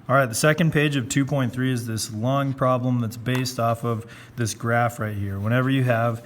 All right, the second page of 2.3 is this long problem that's based off of this graph right here. Whenever you have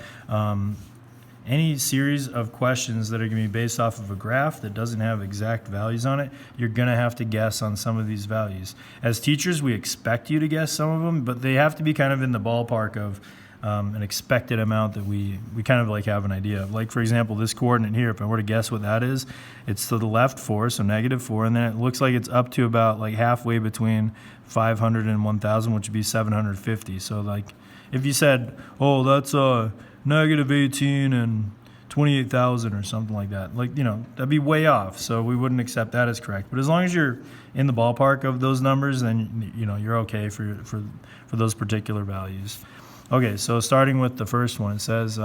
any series of questions that are going to be based off of a graph that doesn't have exact values on it, you're going to have to guess on some of these values. As teachers, we expect you to guess some of them, but they have to be kind of in the ballpark of an expected amount that we kind of like have an idea of. Like, for example, this coordinate here, if I were to guess what that is, it's to the left 4, so -4, and then it looks like it's up to about like halfway between 500 and 1,000, which would be 750. So like if you said, oh, that's -18 and 28,000 or something like that, like, you know, that'd be way off, so we wouldn't accept that as correct. But as long as you're in the ballpark of those numbers, then you know you're okay for those particular values. Okay, so starting with the first one, it says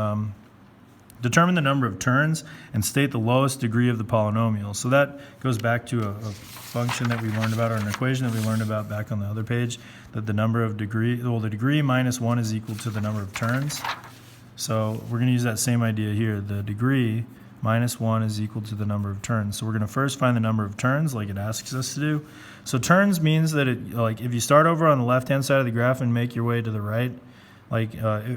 determine the number of turns and state the lowest degree of the polynomial. So that goes back to a function that we learned about, or an equation that we learned about back on the other page, that the number of degree, well, the degree minus 1 is equal to the number of turns. So we're going to use that same idea here. The degree minus 1 is equal to the number of turns. So we're going to first find the number of turns like it asks us to do. So turns means that like if you start over on the left-hand side of the graph and make your way to the right, like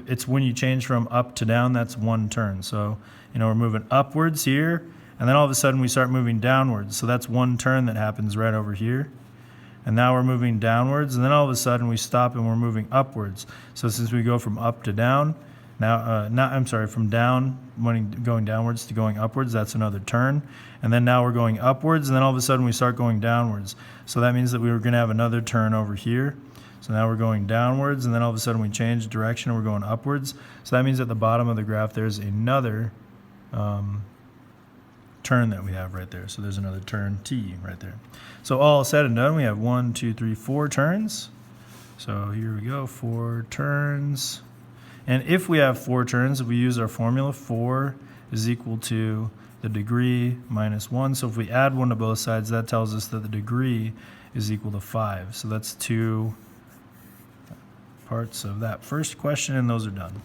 it's when you change from up to down, that's 1 turn. So, you know, we're moving upwards here, and then all of a sudden we start moving downwards. So that's 1 turn that happens right over here. And now we're moving downwards, and then all of a sudden we stop and we're moving upwards. So since we go from up to down, now, from down, going downwards to going upwards, that's another turn. And then now we're going upwards, and then all of a sudden we start going downwards. So that means that we were going to have another turn over here. So now we're going downwards, and then all of a sudden we change direction and we're going upwards. So that means at the bottom of the graph there's another turn that we have right there. So there's another turn T right there. So all said and done, we have 1, 2, 3, 4 turns. So here we go, 4 turns. And if we have 4 turns, if we use our formula, 4 is equal to the degree minus 1. So if we add 1 to both sides, that tells us that the degree is equal to 5. So that's 2 parts of that first question, and those are done.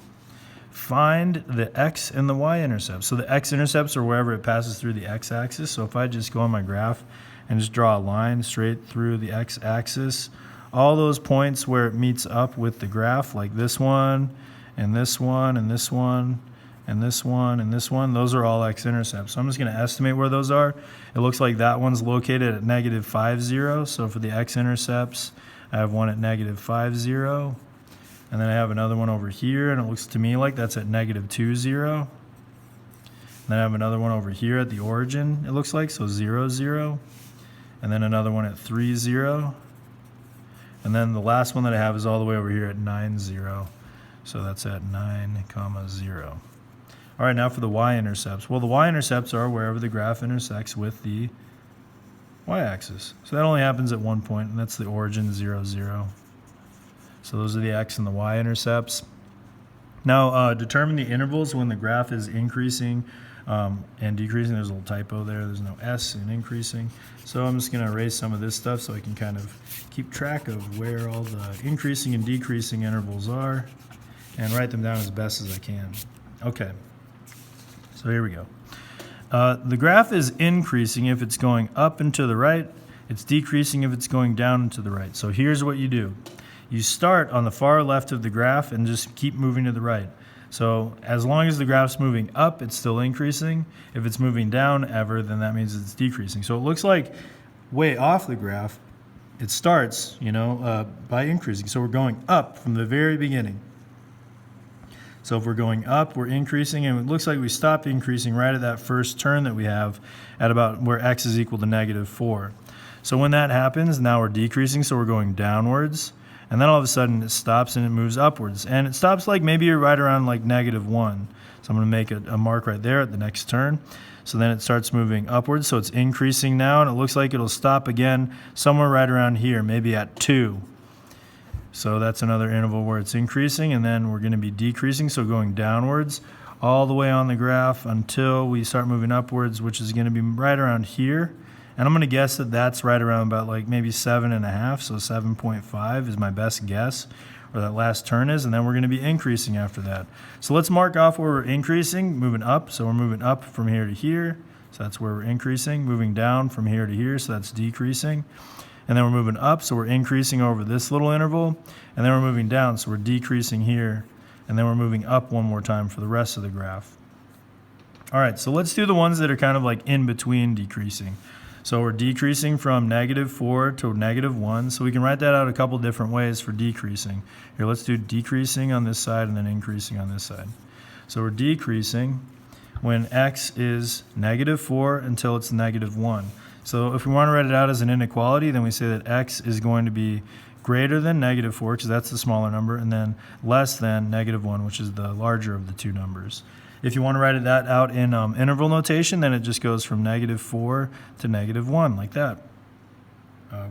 Find the x and the y-intercepts. So the x-intercepts are wherever it passes through the x-axis. So if I just go on my graph and just draw a line straight through the x-axis, all those points where it meets up with the graph, like this one, and this one, and this one, and this one, and this one, those are all x-intercepts. So I'm just going to estimate where those are. It looks like that one's located at -5, 0. So for the x-intercepts, I have one at -5, 0. And then I have another one over here, and it looks to me like that's at -2, 0. And then I have another one over here at the origin, it looks like, so 0, 0. And then another one at 3, 0. And then the last one that I have is all the way over here at 9, 0. So that's at 9, 0. All right, now for the y-intercepts. Well, the y-intercepts are wherever the graph intersects with the y-axis. So that only happens at one point, and that's the origin, 0, 0. So those are the x and the y-intercepts. Now, determine the intervals when the graph is increasing and decreasing. There's a little typo there. There's no s in increasing. So I'm just going to erase some of this stuff so I can kind of keep track of where all the increasing and decreasing intervals are and write them down as best as I can. Okay, so here we go. The graph is increasing if it's going up and to the right. It's decreasing if it's going down and to the right. So here's what you do. You start on the far left of the graph and just keep moving to the right. So as long as the graph's moving up, it's still increasing. If it's moving down ever, then that means it's decreasing. So it looks like way off the graph, it starts, by increasing. So we're going up from the very beginning. So if we're going up, we're increasing, and it looks like we stopped increasing right at that first turn that we have at about where x is equal to -4. So when that happens, now we're decreasing, so we're going downwards. And then all of a sudden it stops and it moves upwards. And it stops like maybe right around like -1. So I'm going to make a mark right there at the next turn. So then it starts moving upwards. So it's increasing now, and it looks like it'll stop again somewhere right around here, maybe at 2. So that's another interval where it's increasing, and then we're going to be decreasing, so going downwards all the way on the graph until we start moving upwards, which is going to be right around here. And I'm going to guess that that's right around about like maybe 7.5, so 7.5 is my best guess, where that last turn is, and then we're going to be increasing after that. So let's mark off where we're increasing, moving up, so we're moving up from here to here, so that's where we're increasing, moving down from here to here, so that's decreasing. and then we're moving up, so we're increasing over this little interval, and then we're moving down, so we're decreasing here, and then we're moving up one more time for the rest of the graph. All right, so let's do the ones that are kind of like in between decreasing. So we're decreasing from -4 to -1, so we can write that out a couple different ways for decreasing. Here, let's do decreasing on this side and then increasing on this side. So we're decreasing when x is -4 until it's -1. So if we want to write it out as an inequality, then we say that x is going to be greater than -4, because that's the smaller number, and then less than -1, which is the larger of the two numbers. If you want to write that out in interval notation, then it just goes from -4 to -1, like that,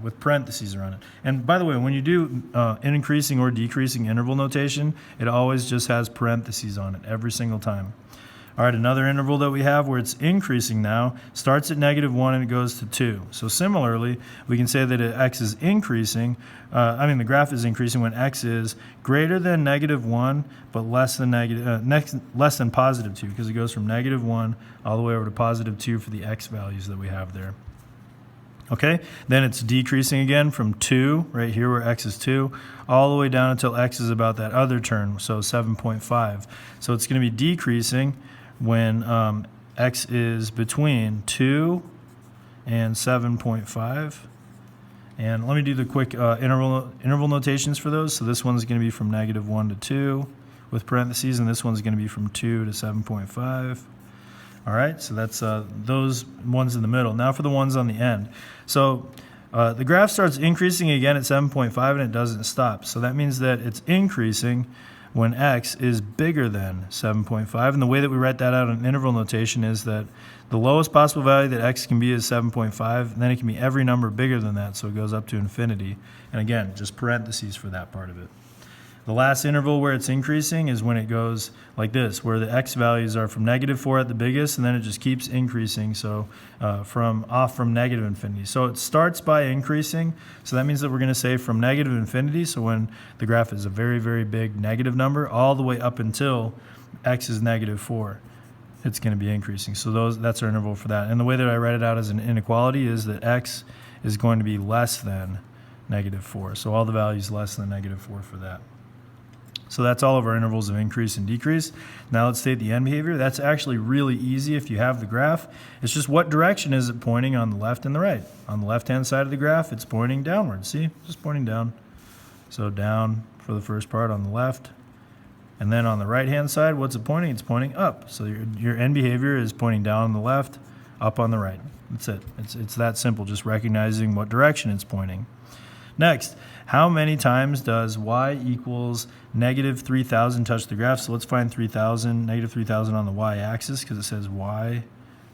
with parentheses around it. And by the way, when you do increasing or decreasing interval notation, it always just has parentheses on it every single time. All right, another interval that we have where it's increasing now starts at -1 and it goes to 2. So similarly, we can say that x is increasing, the graph is increasing when x is greater than -1, but less than +2, because it goes from -1 all the way over to +2 for the x values that we have there. Okay, then it's decreasing again from 2, right here where x is 2, all the way down until x is about that other term, so 7.5. So it's going to be decreasing when x is between 2 and 7.5. And let me do the quick interval notations for those. So this one's going to be from -1 to 2 with parentheses, and this one's going to be from 2 to 7.5. All right, so that's those ones in the middle. Now for the ones on the end. So the graph starts increasing again at 7.5 and it doesn't stop. So that means that it's increasing when x is bigger than 7.5. And the way that we write that out in interval notation is that the lowest possible value that x can be is 7.5, and then it can be every number bigger than that, so it goes up to infinity. And again, just parentheses for that part of it. The last interval where it's increasing is when it goes like this, where the x values are from -4 at the biggest, and then it just keeps increasing, so from negative infinity. So it starts by increasing, so that means that we're going to say from negative infinity, so when the graph is a very, very big negative number, all the way up until x is -4, it's going to be increasing. So that's our interval for that. And the way that I write it out as an inequality is that x is going to be less than -4, so all the values less than -4 for that. So that's all of our intervals of increase and decrease. Now let's state the end behavior. That's actually really easy if you have the graph. It's just what direction is it pointing on the left and the right. On the left-hand side of the graph, it's pointing downward. See, just pointing down. So down for the first part on the left. And then on the right-hand side, what's it pointing? It's pointing up. So your end behavior is pointing down on the left, up on the right. That's it. It's that simple, just recognizing what direction it's pointing. Next, how many times does y equals -3,000 touch the graph? So let's find 3,000, -3,000 on the y-axis, because it says y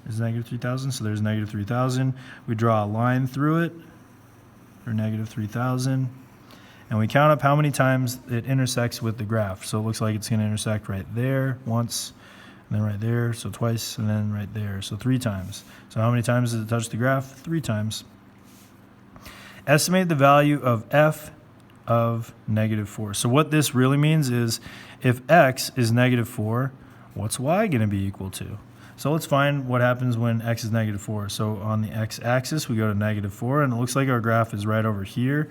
is -3,000. So there's -3,000. We draw a line through it for -3,000. And we count up how many times it intersects with the graph. So it looks like it's going to intersect right there once, and then right there, so twice, and then right there, so 3 times. So how many times does it touch the graph? 3 times. Estimate the value of f of -4. So what this really means is if x is -4, what's y going to be equal to? So let's find what happens when x is -4. So on the x-axis, we go to -4, and it looks like our graph is right over here.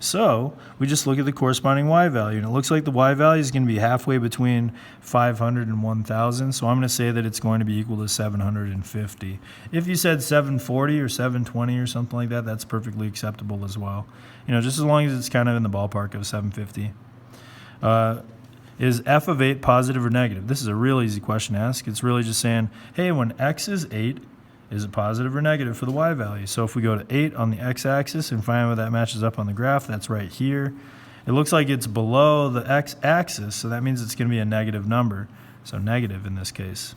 So we just look at the corresponding y value, and it looks like the y value is going to be halfway between 500 and 1,000. So I'm going to say that it's going to be equal to 750. If you said 740 or 720 or something like that, that's perfectly acceptable as well. You know, just as long as it's kind of in the ballpark of 750. Is f of 8 positive or negative? This is a real easy question to ask. It's really just saying, hey, when x is 8, is it positive or negative for the y value? So if we go to 8 on the x-axis and find where that matches up on the graph, that's right here. It looks like it's below the x-axis, so that means it's going to be a negative number. So negative in this case.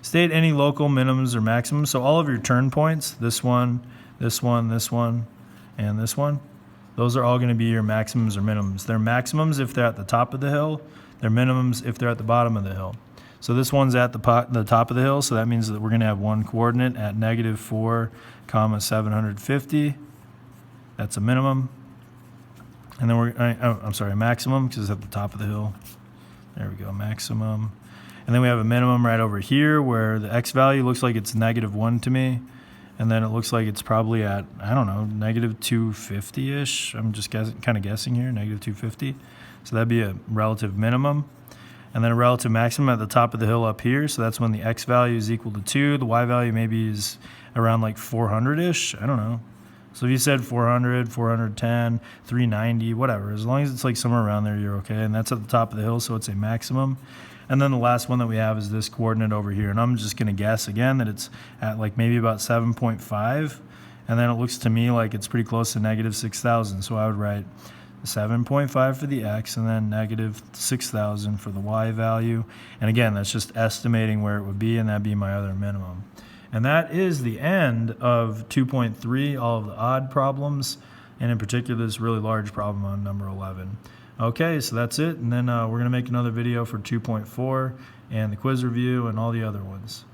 State any local minimums or maximums. So all of your turn points, this one, this one, this one, and this one, those are all going to be your maximums or minimums. They're maximums if they're at the top of the hill. They're minimums if they're at the bottom of the hill. So this one's at the top of the hill, so that means that we're going to have one coordinate at -4, 750. That's a minimum. And then a maximum, because it's at the top of the hill. There we go, maximum. And then we have a minimum right over here where the x value looks like it's -1 to me. And then it looks like it's probably at, I don't know, negative 250-ish. I'm just kind of guessing here, negative 250. So that'd be a relative minimum. And then a relative maximum at the top of the hill up here. So that's when the x value is equal to 2. The y value maybe is around like 400-ish. I don't know. So if you said 400, 410, 390, whatever, as long as it's like somewhere around there, you're okay. And that's at the top of the hill, so it's a maximum. And then the last one that we have is this coordinate over here. And I'm just going to guess again that it's at like maybe about 7.5. And then it looks to me like it's pretty close to negative 6,000. So I would write 7.5 for the x and then negative 6,000 for the y value. And again, that's just estimating where it would be, and that'd be my other minimum. And that is the end of 2.3, all of the odd problems, and in particular this really large problem on number 11. Okay, so that's it, and then we're going to make another video for 2.4 and the quiz review and all the other ones.